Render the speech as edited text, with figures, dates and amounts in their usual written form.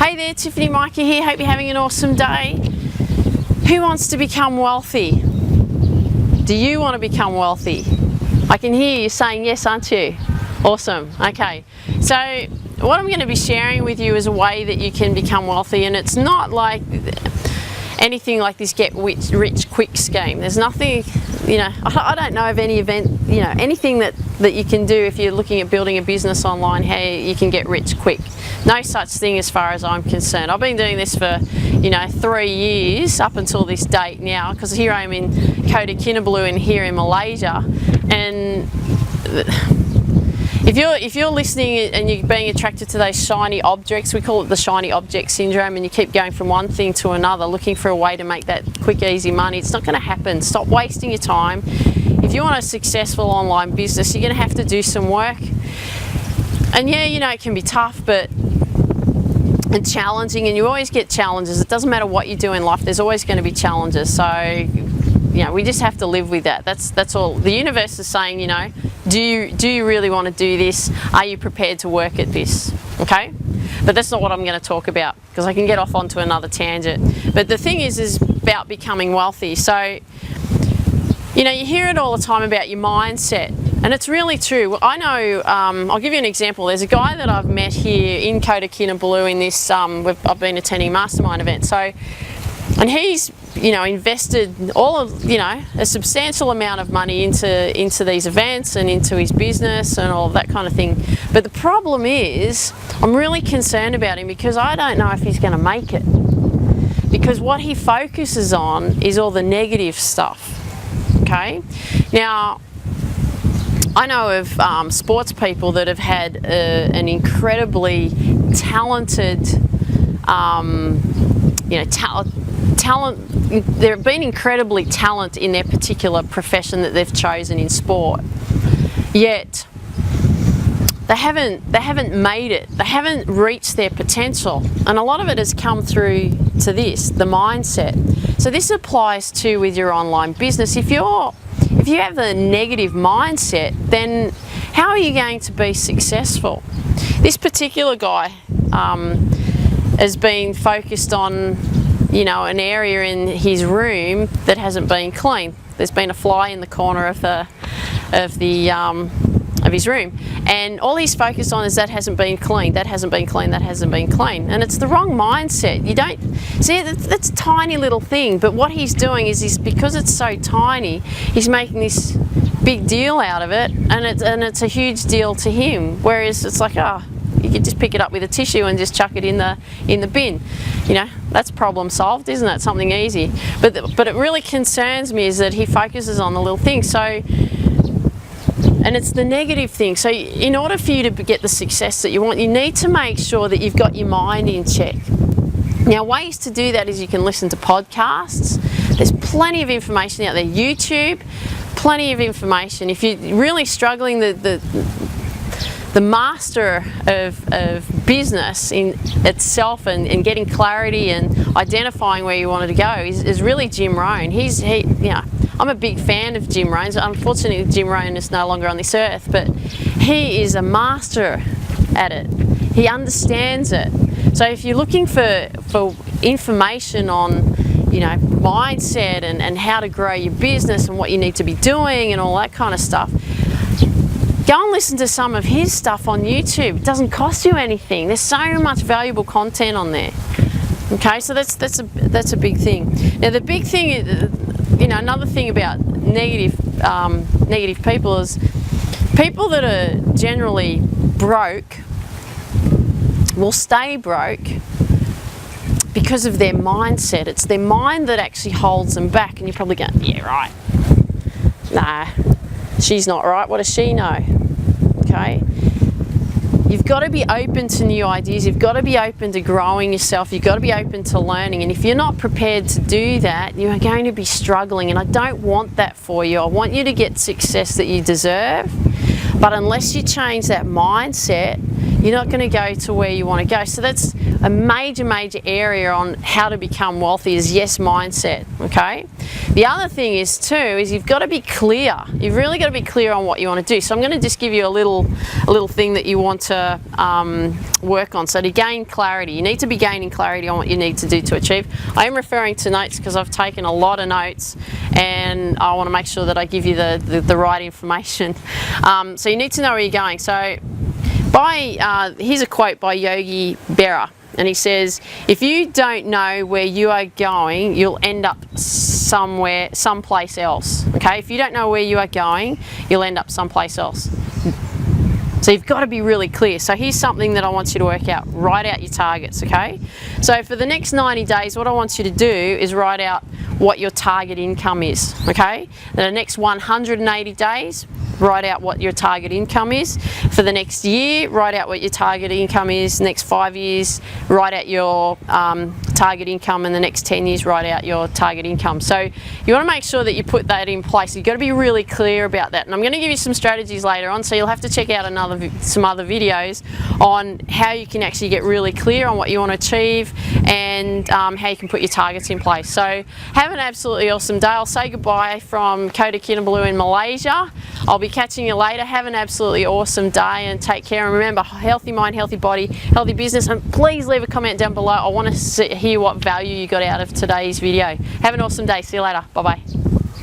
Hey there, Tiffany, Mika here. Hope you're having an awesome day. Who wants to become wealthy? Do you want to become wealthy? I can hear you saying yes, aren't you? Awesome. Okay. So what I'm going to be sharing with you is a way that you can become wealthy, and it's not like anything like this get rich quick scheme. There's nothing, I don't know of any event, anything that you can do if you're looking at building a business online, how you can get rich quick. No such thing as far as I'm concerned. I've been doing this for, 3 years up until this date now, because here I am in Kota Kinabalu and here in Malaysia. And if you're listening and you're being attracted to those shiny objects, we call it the shiny object syndrome, and you keep going from one thing to another looking for a way to make that quick, easy money, it's not going to happen. Stop wasting your time. If you want a successful online business, you're going to have to do some work. And yeah, it can be tough, and challenging, and you always get challenges. It doesn't matter what you do in life, there's always going to be challenges. So, we just have to live with that. That's all. The universe is saying, do you really want to do this? Are you prepared to work at this? Okay? But that's not what I'm going to talk about, because I can get off onto another tangent. But the thing is about becoming wealthy. So, you hear it all the time about your mindset. And it's really true. I know, I'll give you an example. There's a guy that I've met here in Kota Kinabalu in this, I've been attending a mastermind event. So, and he's, invested a substantial amount of money into these events and into his business and all of that kind of thing. But the problem is, I'm really concerned about him because I don't know if he's going to make it. Because what he focuses on is all the negative stuff. Okay? Now, I know of sports people that have had an incredibly talented, talent. There have been incredibly talented in their particular profession that they've chosen in sport. Yet they haven't made it. They haven't reached their potential, and a lot of it has come through to the mindset. So this applies to with your online business. If you have a negative mindset, then how are you going to be successful? This particular guy has been focused on, an area in his room that hasn't been clean. There's been a fly in the corner of his room, and all he's focused on is that hasn't been clean, that hasn't been clean, that hasn't been clean. And it's the wrong mindset. You don't see that's a tiny little thing, but what he's doing is because it's so tiny, he's making this big deal out of it, and it's a huge deal to him. Whereas it's like, you could just pick it up with a tissue and just chuck it in the bin. That's problem solved, isn't it? Something easy. But it really concerns me is that he focuses on the little things. So, and it's the negative thing. So in order for you to get the success that you want, you need to make sure that you've got your mind in check. Now, ways to do that is you can listen to podcasts. There's plenty of information out there. YouTube, plenty of information. If you're really struggling, the master of business in itself and getting clarity and identifying where you wanted to go is really Jim Rohn. I'm a big fan of Jim Rohn. Unfortunately, Jim Rohn is no longer on this earth, but he is a master at it. He understands it. So if you're looking for information on, mindset and how to grow your business and what you need to be doing and all that kind of stuff, go and listen to some of his stuff on YouTube. It doesn't cost you anything. There's so much valuable content on there. Okay, so that's a big thing. Now the big thing is, another thing about negative people is people that are generally broke will stay broke because of their mindset. It's their mind that actually holds them back. And you're probably going, yeah, right. Nah, she's not right. What does she know? Okay. You've got to be open to new ideas. You've got to be open to growing yourself. You've got to be open to learning. And if you're not prepared to do that, you are going to be struggling. And I don't want that for you. I want you to get success that you deserve. But unless you change that mindset, you're not going to go to where you want to go. So that's a major area on how to become wealthy, is yes mindset. Okay, the other thing is too is you've got to be clear. You've really got to be clear on what you want to do. So I'm going to just give you a little thing that you want to work on. So to gain clarity, you need to be gaining clarity on what you need to do to achieve. I am referring to notes because I've taken a lot of notes and I want to make sure that I give you the right information. So you need to know where you're going. So here's a quote by Yogi Berra, and he says, if you don't know where you are going, you'll end up someplace else. Okay, if you don't know where you are going, you'll end up someplace else. So you've got to be really clear. So here's something that I want you to work out. Write out your targets, okay? So for the next 90 days, what I want you to do is write out what your target income is, okay? The next 180 days, write out what your target income is. For the next year, write out what your target income is. Next 5 years, write out your target income, and the next 10 years, write out your target income. So you want to make sure that you put that in place. You've got to be really clear about that. And I'm going to give you some strategies later on, so you'll have to check out some other videos on how you can actually get really clear on what you want to achieve and how you can put your targets in place. So have an absolutely awesome day. I'll say goodbye from Kota Kinabalu in Malaysia. I'll be catching you later. Have an absolutely awesome day and take care. And remember, healthy mind, healthy body, healthy business. And please leave a comment down below. I want to hear what value you got out of today's video. Have an awesome day. See you later. Bye-bye.